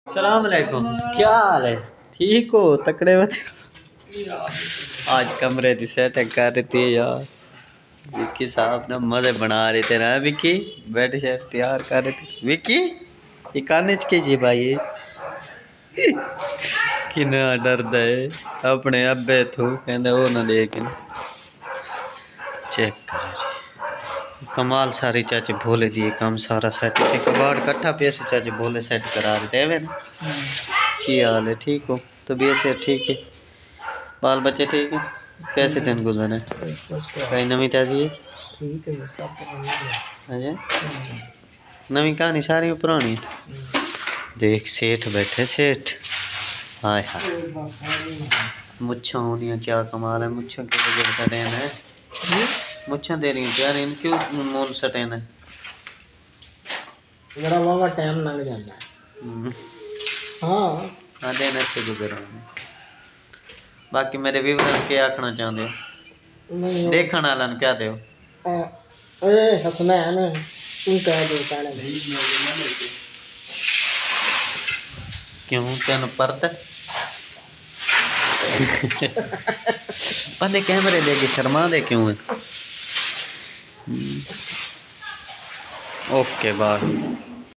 सलाम अलैकुम, क्या हाल है? ठीक हो? तकड़े बते। आज कमरे की सेटिंग कर रही थी यार। विक्की साहब ने मजे बना रहे थे ना। विक्की बेड शेड तैयार कर रहे थे। विक्की ये काने की जी भाई किना डरदा है अपने अब्बे थू कहंदे वो ना देख चेक करो जी। कमाल सारी चाचे भोले दिए काम सारा सेट थे। कबाड़ कट्ठा पैसे चाचे भोले सेट करा रहे थे ना। की हाल है? ठीक हो? तबीयत से ठीक है? बाल बच्चे ठीक है? कैसे दिन गुजरे? कहीं नवी ताजी है? अजय नवी कहानी सारी पुरानी। देख सेठ बैठे सेठ। हाय हाय मुच्छा होनी क्या कमाल है। मुच्छा के बगैर सटेन है। मुच्छा दे रही हैं यार इन क्यों मोल सटेन है। मेरा वावा टाइम लग जाता है। हाँ हाँ दिन अच्छे गुजर रहे हैं। बाकी मेरे व्यूअर्स क्या आखना चाहते हो? देखने वाला क्या दे हसना है ना तू कह दो क्यों तेन परत पहले कैमरे लेके शर्मा दे क्यों है? Okay bye.